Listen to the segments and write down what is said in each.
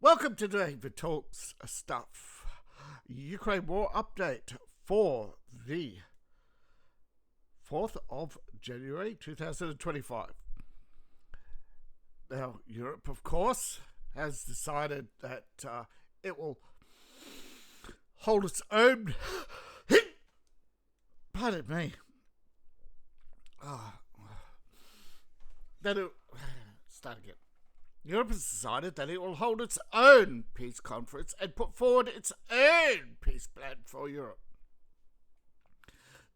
Welcome to David Talks Stuff. Ukraine War Update for the 4th of January 2025. Now, Europe, of course, has decided that it will hold its own. Pardon me. Start again. Europe has decided that it will hold its own peace conference and put forward its own peace plan for Europe.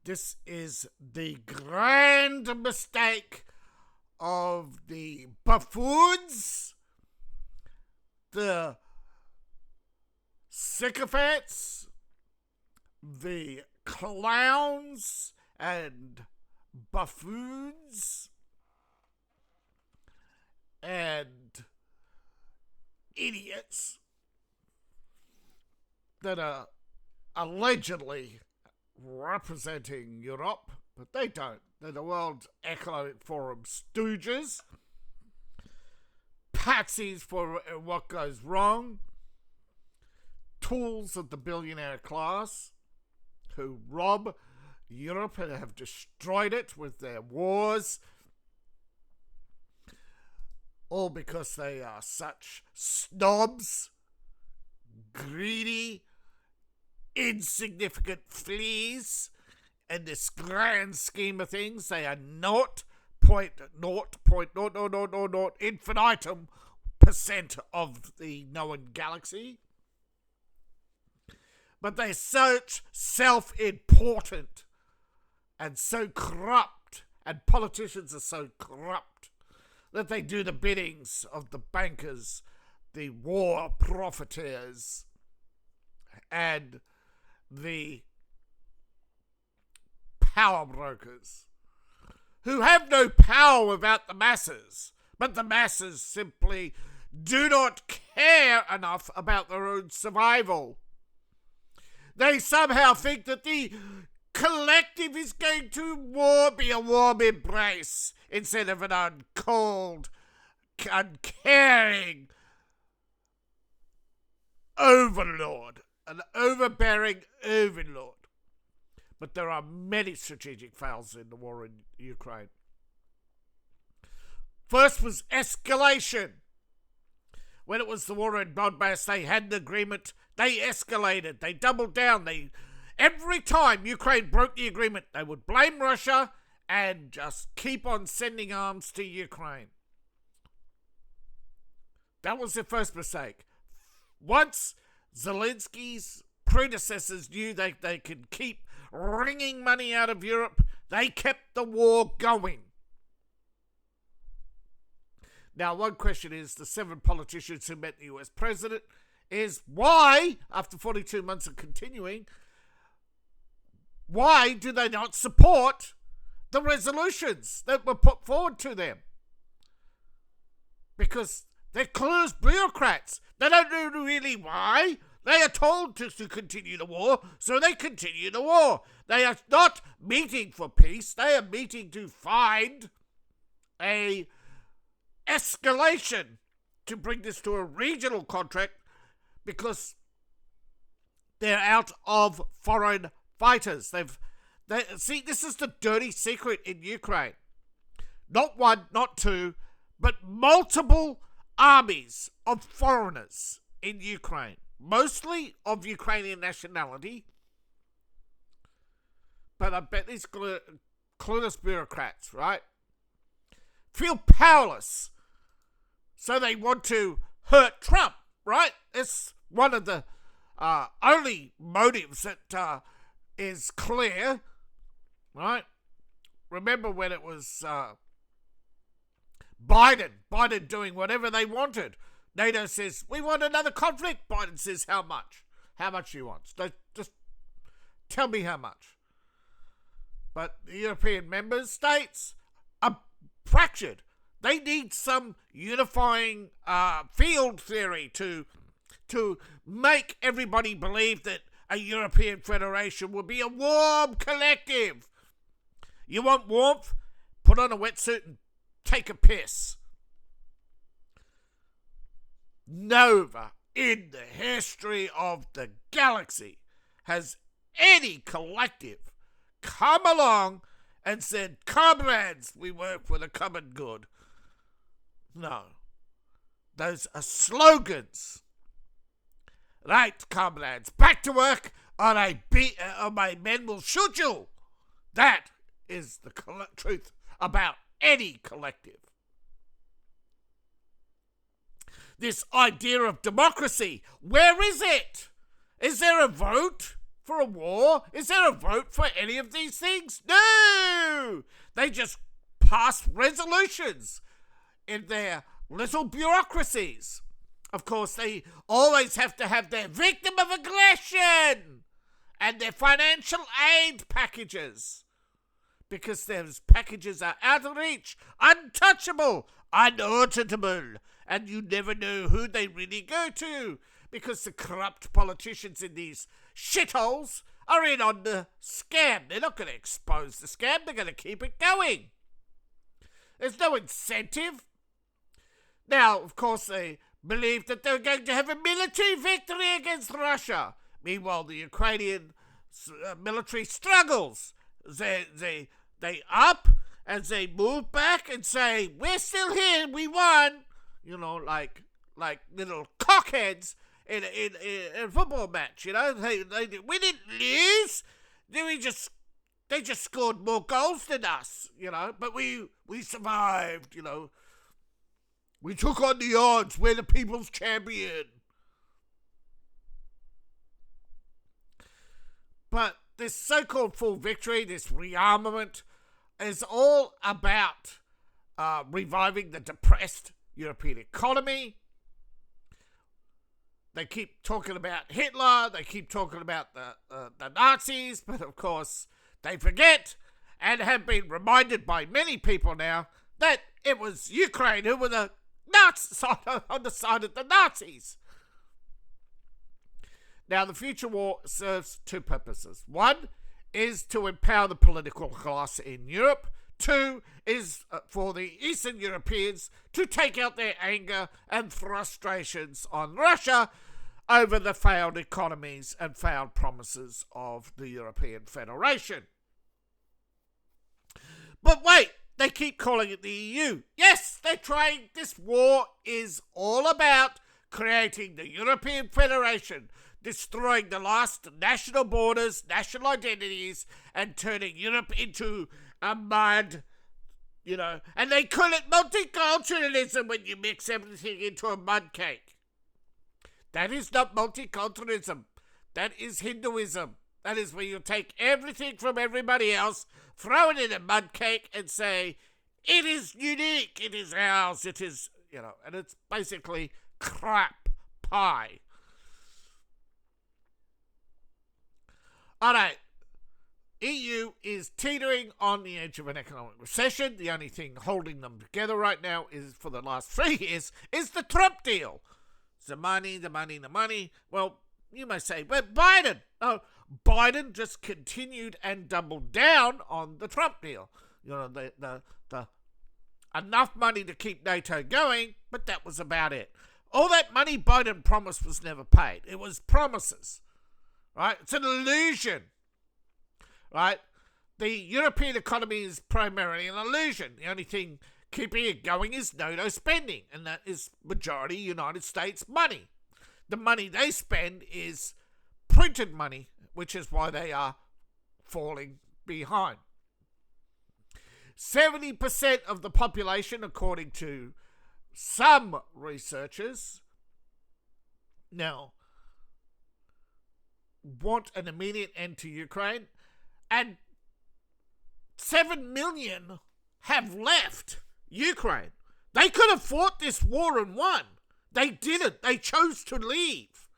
This is the grand mistake of the buffoons, the sycophants, the clowns and buffoons, and idiots that are allegedly representing Europe, but they don't. They're the World Economic Forum stooges, patsies for what goes wrong, tools of the billionaire class who rob Europe and have destroyed it with their wars, all because they are such snobs, greedy, insignificant fleas. In this grand scheme of things, they are 0.00000 infinitum % of the known galaxy. But they're such self-important and so corrupt, and politicians are so corrupt, that they do the biddings of the bankers, the war profiteers, and the power brokers, who have no power without the masses, but the masses simply do not care enough about their own survival. They somehow think that the collective is going to be a warm embrace instead of an uncold, uncaring overlord, an overbearing overlord. But there are many strategic fails in the war in Ukraine. First was escalation. When it was the war in Donbass, they had an agreement. They escalated. They doubled down. Every time Ukraine broke the agreement, they would blame Russia and just keep on sending arms to Ukraine. That was their first mistake. Once Zelensky's predecessors knew they could keep wringing money out of Europe, they kept the war going. Now, one question is, the 7 politicians who met the US president, is why, after 42 months of continuing, why do they not support the resolutions that were put forward to them? Because they're closed bureaucrats. They don't know really why. They are told to continue the war, so they continue the war. They are not meeting for peace. They are meeting to find a escalation to bring this to a regional contract, because they're out of foreign fighters. See, this is the dirty secret in Ukraine. Not one, not two, but multiple armies of foreigners in Ukraine, mostly of Ukrainian nationality. But I bet these clueless bureaucrats, right, feel powerless. So they want to hurt Trump, right? It's one of the only motives that is clear, right? Remember when it was Biden doing whatever they wanted. NATO says, we want another conflict. Biden says, how much? How much he wants. Just tell me how much. But the European member states are fractured. They need some unifying field theory to make everybody believe that a European federation will be a warm collective. You want warmth? Put on a wetsuit and take a piss. never in the history of the galaxy has any collective come along and said, comrades, we work for the common good. No. Those are slogans. Right, comrades, back to work or my men will shoot you. That is the truth about any collective. This idea of democracy, where is it? Is there a vote for a war? Is there a vote for any of these things? No! They just pass resolutions in their little bureaucracies. Of course, they always have to have their victim of aggression and their financial aid packages, because those packages are out of reach, untouchable, unauditable, and you never know who they really go to, because the corrupt politicians in these shitholes are in on the scam. They're not going to expose the scam, they're going to keep it going. There's no incentive. Now, of course, they believe that they're going to have a military victory against Russia. Meanwhile, the Ukrainian military struggles. They up and they move back and say, we're still here, we won. You know, like little cockheads in a football match. You know, we didn't lose. They just scored more goals than us. You know, but we survived. You know, we took on the odds. We're the people's champion. But this so-called full victory, this rearmament, is all about reviving the depressed European economy. They keep talking about Hitler, they keep talking about the Nazis, but of course they forget and have been reminded by many people now that it was Ukraine who were the on the side of the Nazis. Now, the future war serves two purposes. One is to empower the political class in Europe. Two is for the Eastern Europeans to take out their anger and frustrations on Russia over the failed economies and failed promises of the European Federation. But wait, they keep calling it the EU. Yes, they're trying. This war is all about creating the European Federation, destroying the last national borders, national identities, and turning Europe into a mud, you know. And they call it multiculturalism when you mix everything into a mud cake. That is not multiculturalism. That is Hinduism. That is where you take everything from everybody else, throw it in a mud cake and say, it is unique, it is ours, it is, you know, and it's basically crap pie. All right. EU is teetering on the edge of an economic recession. The only thing holding them together right now is, for the last 3 years, is the Trump deal. The money. Well, you may say, but Biden. Oh, Biden just continued and doubled down on the Trump deal. You know, the enough money to keep NATO going, but that was about it. All that money Biden promised was never paid. It was promises, right? It's an illusion, right? The European economy is primarily an illusion. The only thing keeping it going is NATO spending, and that is majority United States money. The money they spend is printed money, which is why they are falling behind. 70% of the population, according to some researchers, now want an immediate end to Ukraine, and 7 million have left Ukraine. They could have fought this war and won. They didn't. They chose to leave.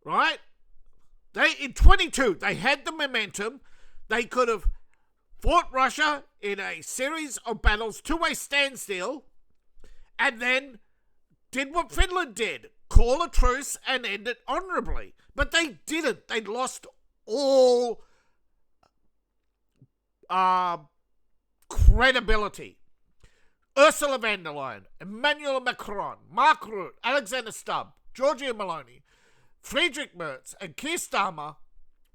Right? In 22, they had the momentum. They could have fought Russia in a series of battles to a standstill, and then did what Finland did, call a truce and end it honourably. But they didn't. They lost all credibility. Ursula von der Leyen, Emmanuel Macron, Mark Rutte, Alexander Stubb, Giorgia Meloni, Friedrich Merz, and Keir Starmer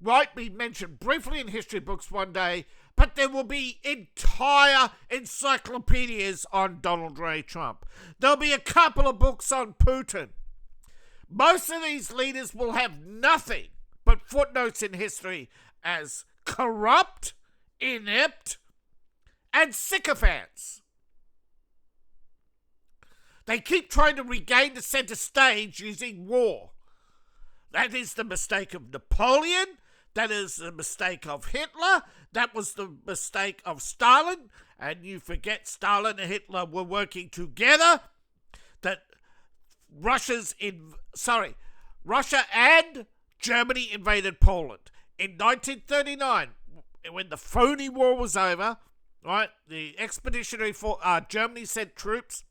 might be mentioned briefly in history books one day, but there will be entire encyclopedias on Donald J. Trump. There'll be a couple of books on Putin. Most of these leaders will have nothing but footnotes in history as corrupt, inept, and sycophants. They keep trying to regain the center stage using war. That is the mistake of Napoleon. That is the mistake of Hitler. That was the mistake of Stalin. And you forget Stalin and Hitler were working together. That Russia and Germany invaded Poland. In 1939, when the phony war was over, right, the expeditionary Germany sent troops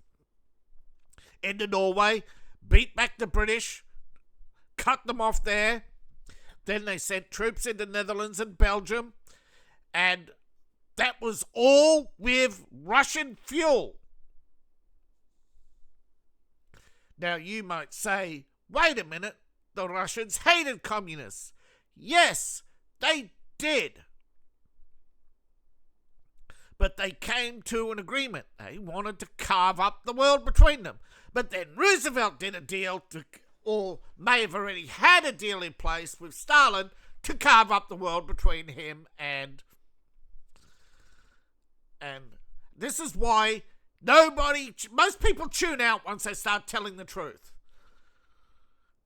into Norway, beat back the British, cut them off there. Then they sent troops into Netherlands and Belgium, and that was all with Russian fuel. Now you might say, wait a minute, the Russians hated communists. Yes, they did. But they came to an agreement. They wanted to carve up the world between them. But then Roosevelt did a deal, or may have already had a deal in place with Stalin to carve up the world between him and this is why most people tune out once they start telling the truth.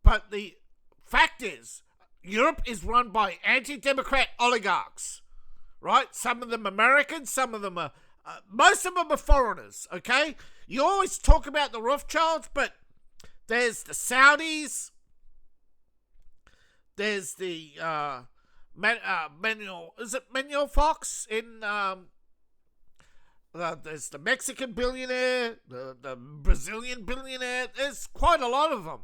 But the fact is, Europe is run by anti-democrat oligarchs, right? Some of them Americans, some of them are, most of them are foreigners, okay? You always talk about the Rothschilds, but there's the Saudis, there's the Manuel Fox in there's the Mexican billionaire, the Brazilian billionaire. There's quite a lot of them.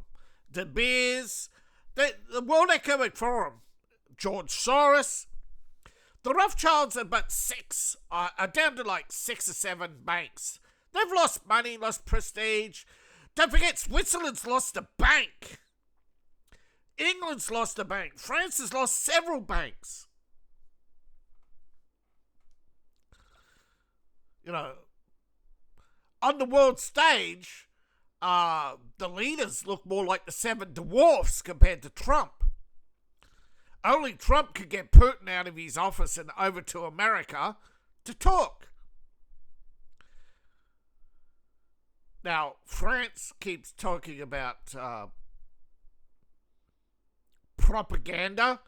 De Beers, the World Economic Forum, George Soros. The Rothschilds are but are down to like 6 or 7 banks. They've lost money, lost prestige. Don't forget, Switzerland's lost a bank. England's lost a bank. France has lost several banks. You know, on the world stage, the leaders look more like the 7 dwarfs compared to Trump. Only Trump could get Putin out of his office and over to America to talk. Now, France keeps talking about propaganda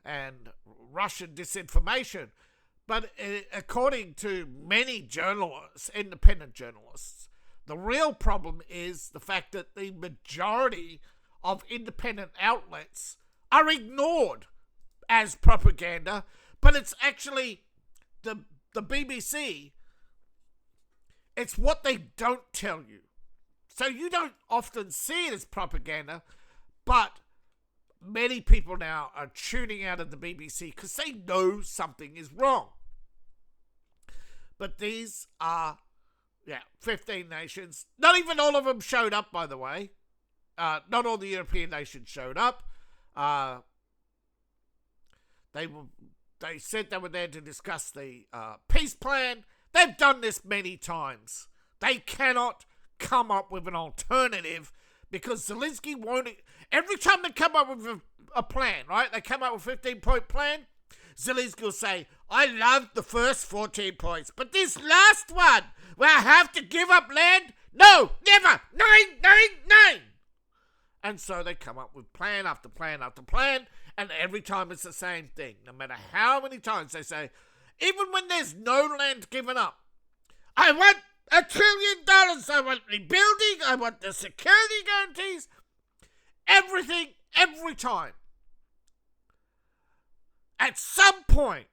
and Russian disinformation. But according to many journalists, independent journalists, the real problem is the fact that the majority of independent outlets are ignored as propaganda, but it's actually the BBC. It's what they don't tell you. So you don't often see it as propaganda, but many people now are tuning out of the BBC because they know something is wrong. But these are, 15 nations. Not even all of them showed up, by the way. Not all the European nations showed up. They said they were there to discuss the peace plan. They've done this many times. They cannot come up with an alternative because Zelensky won't. Every time they come up with a plan, right? They come up with a 15-point plan. Zelensky will say, I loved the first 14 points, but this last one, where I have to give up land? No, never. 9, 9, 9. And so they come up with plan after plan after plan, and every time it's the same thing. No matter how many times they say, even when there's no land given up, I want $1 trillion. I want rebuilding. I want the security guarantees. Everything, every time. At some point,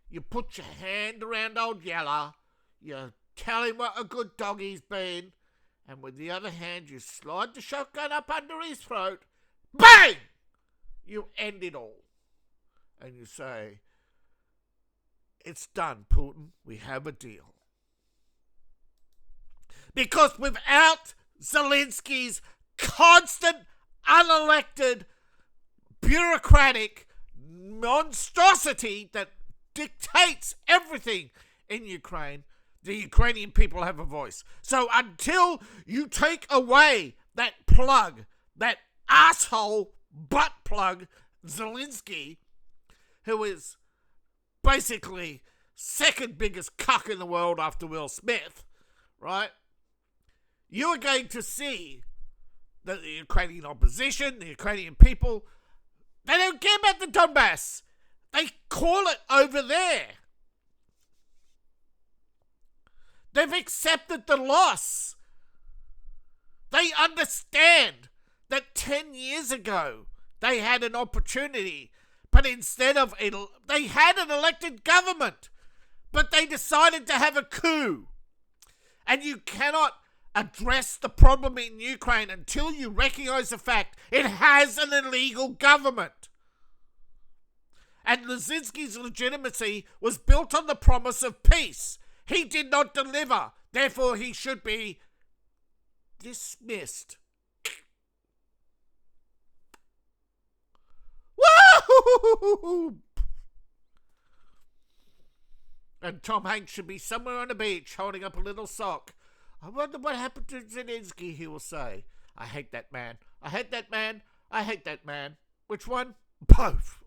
you put your hand around old Yeller, you tell him what a good dog he's been, and with the other hand, you slide the shotgun up under his throat. Bang! You end it all. And you say, it's done, Putin. We have a deal. Because without Zelensky's constant, unelected, bureaucratic monstrosity that dictates everything in Ukraine, the Ukrainian people have a voice. So until you take away that plug, that asshole butt plug, Zelensky, who is basically second biggest cuck in the world after Will Smith, right? You are going to see that the Ukrainian opposition, the Ukrainian people, they don't care about the Donbass. They call it over there. They've accepted the loss. They understand that 10 years ago they had an opportunity, but instead of they had an elected government, but they decided to have a coup. And you cannot address the problem in Ukraine until you recognize the fact it has an illegal government. And Zelensky's legitimacy was built on the promise of peace. He did not deliver. Therefore, he should be dismissed. Woo! And Tom Hanks should be somewhere on the beach holding up a little sock. I wonder what happened to Zelensky, he will say. I hate that man. I hate that man. I hate that man. Which one? Both.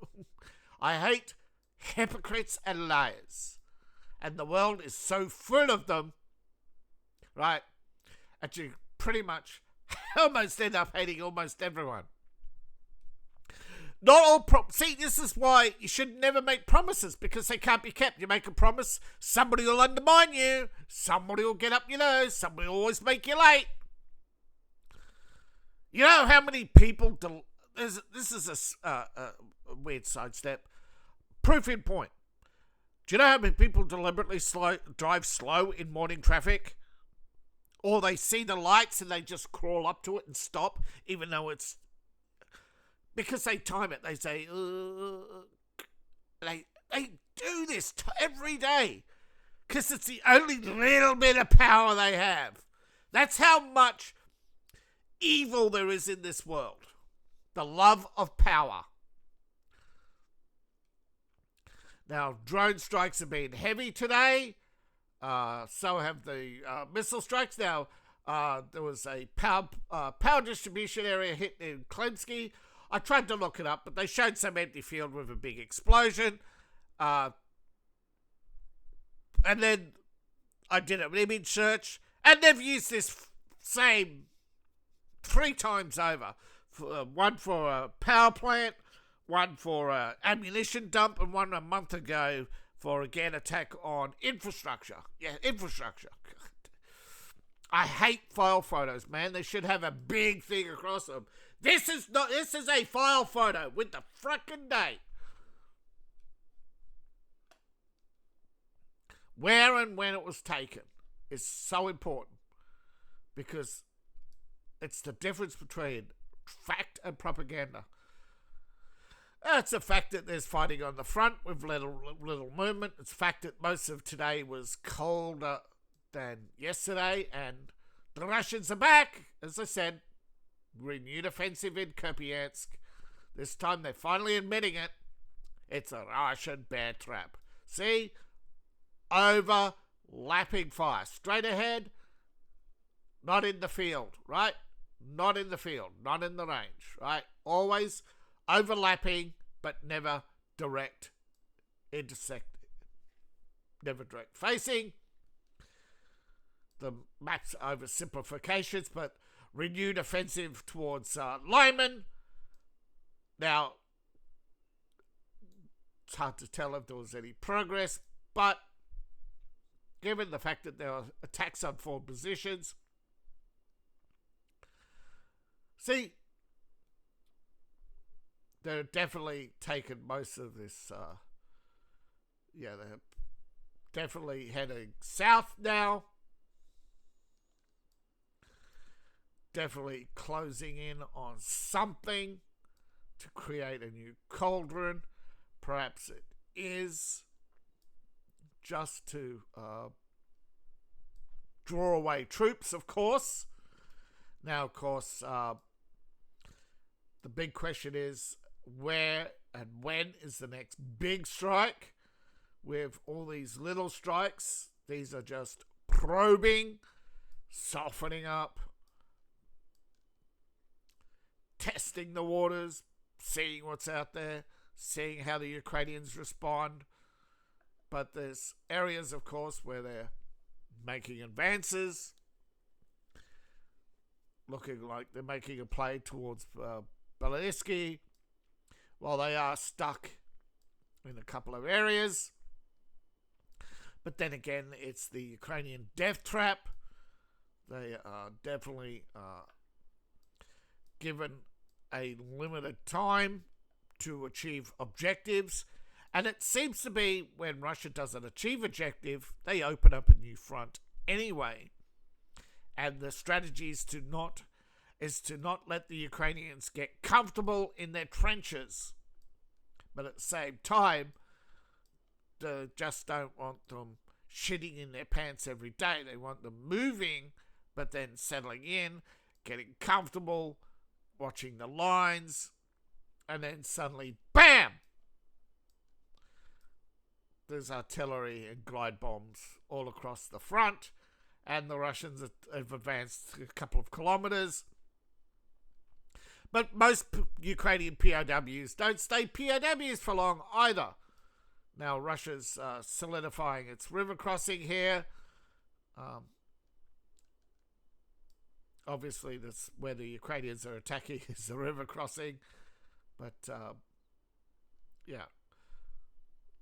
I hate hypocrites and liars. And the world is so full of them, right, that you pretty much almost end up hating almost everyone. Not all see, this is why you should never make promises, because they can't be kept. You make a promise, somebody will undermine you, somebody will get up your nose, somebody will always make you late. You know how many people... this is a weird sidestep. Proof in point. Do you know how many people deliberately drive slow in morning traffic? Or they see the lights and they just crawl up to it and stop, even though it's... Because they time it. They say... They do this every day. Because it's the only little bit of power they have. That's how much evil there is in this world. The love of power. Now, drone strikes have been heavy today. So have the missile strikes. Now, there was a power distribution area hit in Klensky. I tried to look it up, but they showed some empty field with a big explosion. And then I did an image search, and they've used this same 3 times over. One for a power plant, one for an ammunition dump, and one a month ago for, again, attack on infrastructure. Yeah, infrastructure. I hate file photos, man. They should have a big thing across them. This is a file photo with the frickin' date. Where and when it was taken is so important, because it's the difference between fact and propaganda. It's a fact that there's fighting on the front with little movement. It's a fact that most of today was colder than yesterday, and the Russians are back. As I said, renewed offensive in Kupiansk. This time they're finally admitting it. It's a Russian bear trap. See? Overlapping fire. Straight ahead, not in the field, right? Not in the field, not in the range, right? Always overlapping, but never direct intersect. Never direct facing. The map's oversimplifications, but renewed offensive towards Lyman. Now, it's hard to tell if there was any progress, but given the fact that there are attacks on 4 positions, see, they're definitely taken most of this, they're definitely heading south now. Definitely closing in on something to create a new cauldron. Perhaps it is just to draw away troops, of course. Now, of course, the big question is where and when is the next big strike? With all these little strikes, these are just probing, softening up, testing the waters, seeing what's out there, seeing how the Ukrainians respond. But there's areas, of course, where they're making advances, looking like they're making a play towards Volodymyr, while they are stuck in a couple of areas. But then again, it's the Ukrainian death trap. They are definitely given a limited time to achieve objectives. And it seems to be when Russia doesn't achieve objective, they open up a new front anyway. And the strategy is to not let the Ukrainians get comfortable in their trenches. But at the same time, they just don't want them shitting in their pants every day. They want them moving, but then settling in, getting comfortable, watching the lines, and then suddenly, BAM! There's artillery and glide bombs all across the front, and the Russians have advanced a couple of kilometers. But most Ukrainian POWs don't stay POWs for long either. Now Russia's solidifying its river crossing here. Obviously, that's where the Ukrainians are attacking is the river crossing. But, yeah,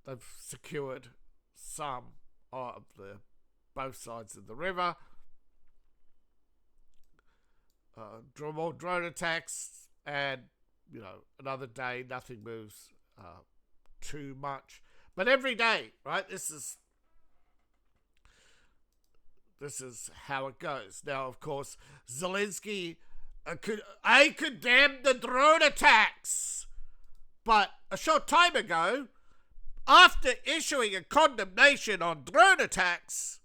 they've secured some of both sides of the river. More drone attacks, and, another day, nothing moves too much. But every day, right, this is how it goes. Now, of course, Zelensky condemned the drone attacks. But a short time ago, after issuing a condemnation on drone attacks,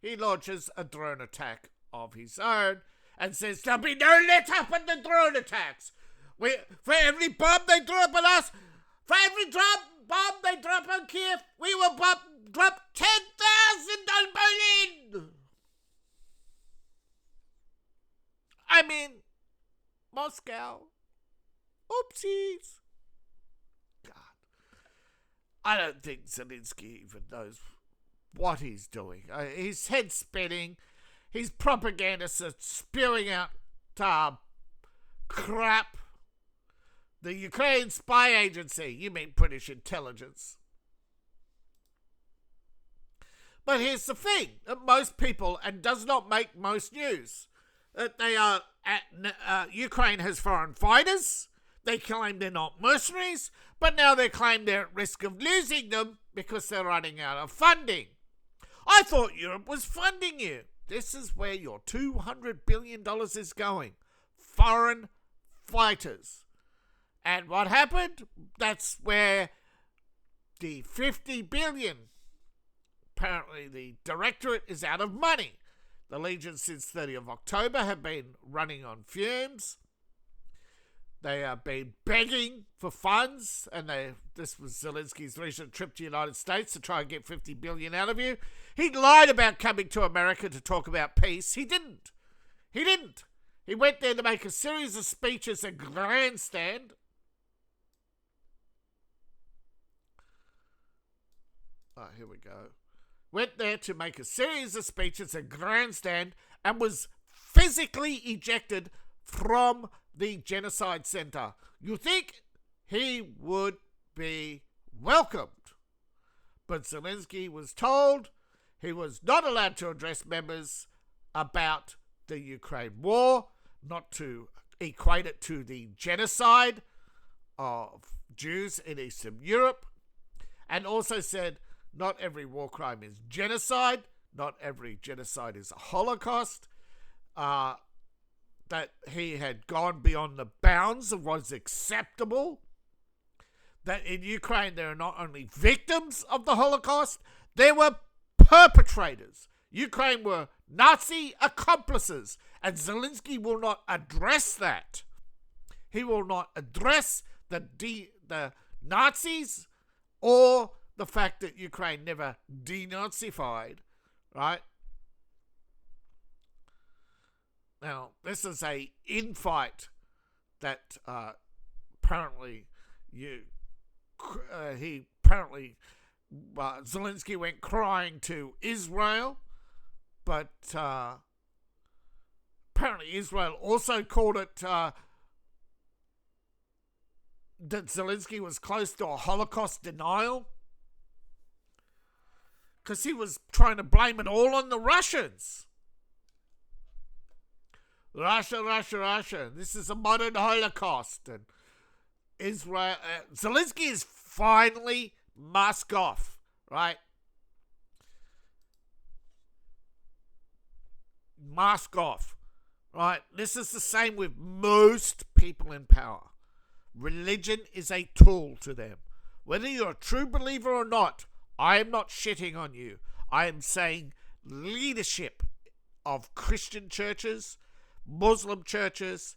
he launches a drone attack of his own and says there'll be no let up on the drone attacks. For every bomb they drop on us, for every bomb they drop on Kiev, we will drop 10,000 on Berlin. I mean, Moscow. Oopsies. God. I don't think Zelensky even knows what he's doing. His head's spinning. His propagandists are spewing out crap. The Ukraine spy agency, you mean British intelligence. But here's the thing, that most people, and does not make most news, that they are Ukraine has foreign fighters. They claim they're not mercenaries, but now they claim they're at risk of losing them because they're running out of funding. I thought Europe was funding you. This is where your $200 billion is going. Foreign fighters. And what happened? That's where the $50 billion, apparently the directorate is out of money. The Legion since 30th of October have been running on fumes. They have been begging for funds, and this was Zelensky's recent trip to the United States to try and get $50 billion out of you. He lied about coming to America to talk about peace. He didn't. He went there to make a series of speeches and grandstand. Oh, here we go. Went there to make a series of speeches and grandstand and was physically ejected from the genocide center. You think he would be welcomed. But Zelensky was told he was not allowed to address members about the Ukraine war, not to equate it to the genocide of Jews in Eastern Europe, and also said not every war crime is genocide, not every genocide is a Holocaust, that he had gone beyond the bounds of what is acceptable, that in Ukraine there are not only victims of the Holocaust, there were perpetrators. Ukraine were Nazi accomplices, and Zelensky will not address that. He will not address the Nazis or the fact that Ukraine never denazified, right? Now, this is a infight that Zelensky went crying to Israel, but apparently Israel also called it that Zelensky was close to a Holocaust denial, because he was trying to blame it all on the Russians. Russia. This is a modern Holocaust. And Israel, Zelensky is finally mask off, right? Mask off, right? This is the same with most people in power. Religion is a tool to them. Whether you're a true believer or not, I am not shitting on you. I am saying leadership of Christian churches, Muslim churches,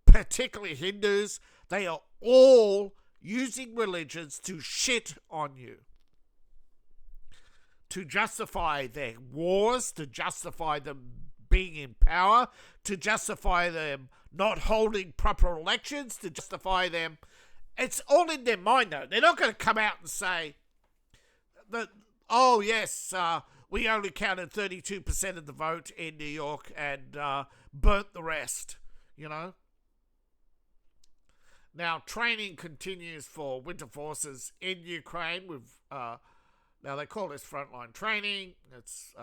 particularly Hindus, they are all using religions to shit on you, to justify their wars, to justify them being in power, to justify them not holding proper elections, to justify them. It's all in their mind, though. They're not going to come out and say that, oh, yes, we only counted 32% of the vote in New York and burnt the rest, you know. Now, training continues for winter forces in Ukraine. Now, they call this frontline training. It's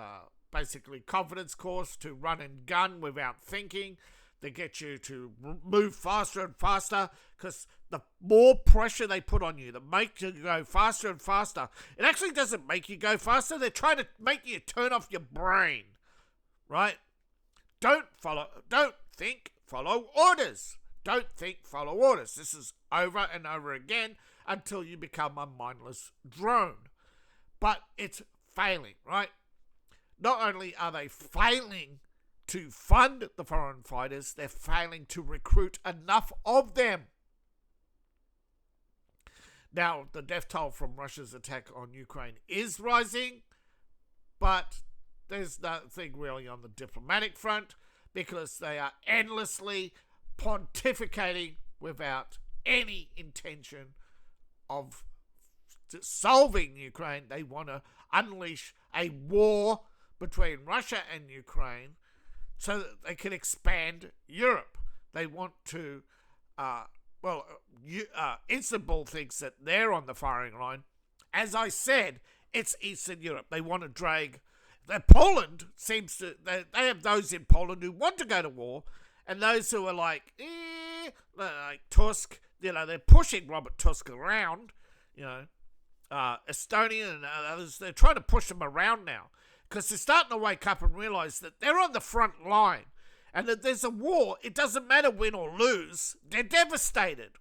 basically confidence course to run and gun without thinking. They get you to move faster and faster, because the more pressure they put on you, that make you go faster and faster. It actually doesn't make you go faster. They're trying to make you turn off your brain, right? Don't think, follow orders. Don't think, follow orders. This is over and over again until you become a mindless drone. But it's failing, right? Not only are they failing to fund the foreign fighters, they're failing to recruit enough of them. Now, the death toll from Russia's attack on Ukraine is rising, but there's nothing really on the diplomatic front, because they are endlessly pontificating without any intention of solving Ukraine. They want to unleash a war between Russia and Ukraine so that they can expand Europe. They want to, Istanbul thinks that they're on the firing line. As I said, it's Eastern Europe. They want to drag. Poland seems to, they have those in Poland who want to go to war, and those who are like Tusk, they're pushing Robert Tusk around, Estonia and others. They're trying to push them around now, because they're starting to wake up and realize that they're on the front line, and that there's a war. It doesn't matter win or lose. They're devastated.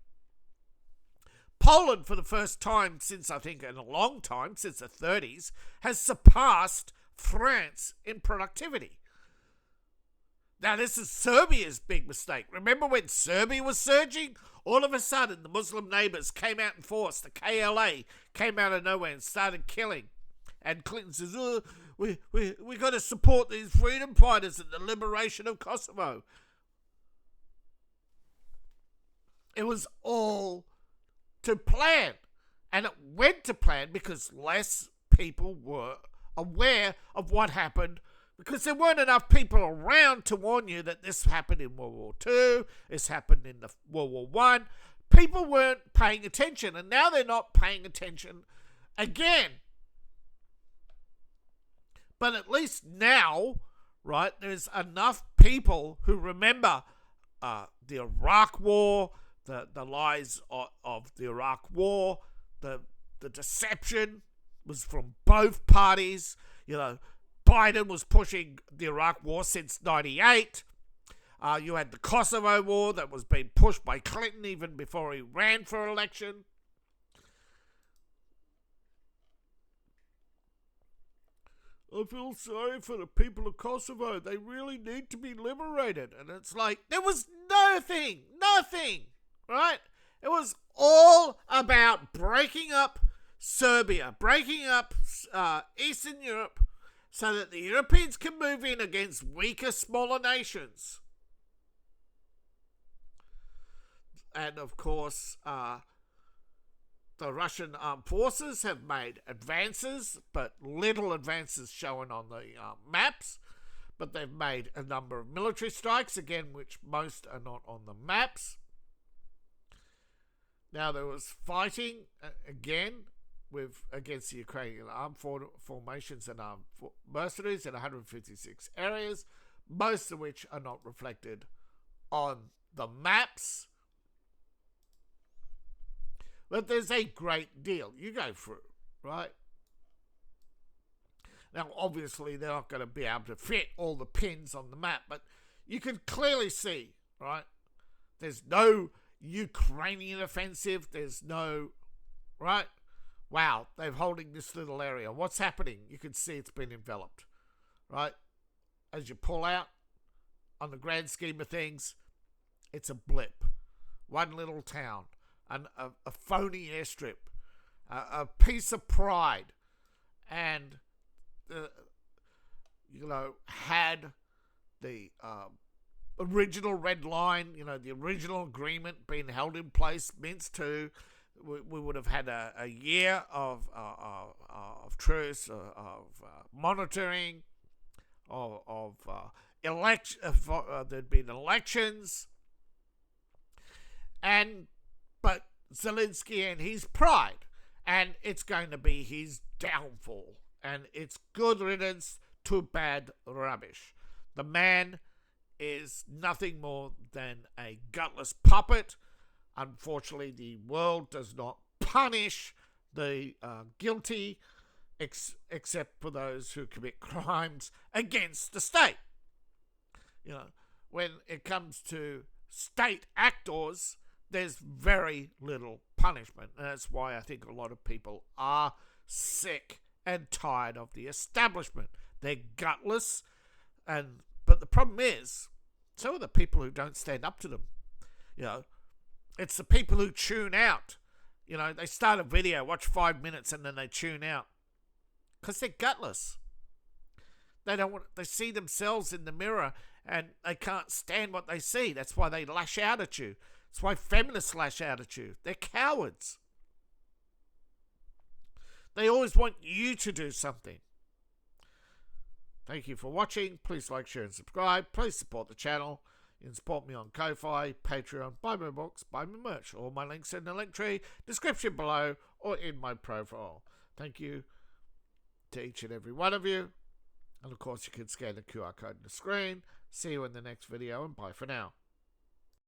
Poland, for the first time since, I think, in a long time, since the 30s, has surpassed France in productivity. Now, this is Serbia's big mistake. Remember when Serbia was surging? All of a sudden, the Muslim neighbours came out in force. The KLA came out of nowhere and started killing. And Clinton says, we got to support these freedom fighters and the liberation of Kosovo. It was all to plan. And it went to plan because less people were aware of what happened, because there weren't enough people around to warn you that this happened in World War II, this happened in the World War I. People weren't paying attention, and now they're not paying attention again. But at least now, right, there's enough people who remember the Iraq War, the lies of the Iraq War, the deception was from both parties. Biden was pushing the Iraq War since 98. You had the Kosovo War that was being pushed by Clinton even before he ran for election. I feel sorry for the people of Kosovo. They really need to be liberated. And it's like, there was nothing, right? It was all about breaking up Serbia, breaking up Eastern Europe so that the Europeans can move in against weaker, smaller nations. And of course, the Russian armed forces have made advances, but little advances shown on the maps. But they've made a number of military strikes, again, which most are not on the maps. Now, there was fighting, again, against the Ukrainian armed formations and armed mercenaries in 156 areas, most of which are not reflected on the maps. But there's a great deal. You go through, right? Now, obviously, they're not going to be able to fit all the pins on the map, but you can clearly see, right? There's no Ukrainian offensive. There's no, right? Wow, they're holding this little area. What's happening? You can see it's been enveloped, right? As you pull out, on the grand scheme of things, it's a blip. One little town. A phony airstrip, a piece of pride, and had the original red line, the original agreement being held in place, Minsk II, we would have had a year of truce, of monitoring, of election. There'd been elections, but Zelensky and his pride, and it's going to be his downfall, and it's good riddance to bad rubbish. The man is nothing more than a gutless puppet. Unfortunately, the world does not punish the guilty, except for those who commit crimes against the state. When it comes to state actors, there's very little punishment. And that's why I think a lot of people are sick and tired of the establishment. They're gutless, but the problem is, so are the people who don't stand up to them. It's the people who tune out. They start a video, watch 5 minutes, and then they tune out. Because they're gutless. They see themselves in the mirror, and they can't stand what they see. That's why they lash out at you. That's why feminists lash out at you. They're cowards. They always want you to do something. Thank you for watching. Please like, share, and subscribe. Please support the channel. You can support me on Ko-Fi, Patreon, buy my books, buy my merch. All my links in the link tree, description below, or in my profile. Thank you to each and every one of you. And of course, you can scan the QR code on the screen. See you in the next video, and bye for now.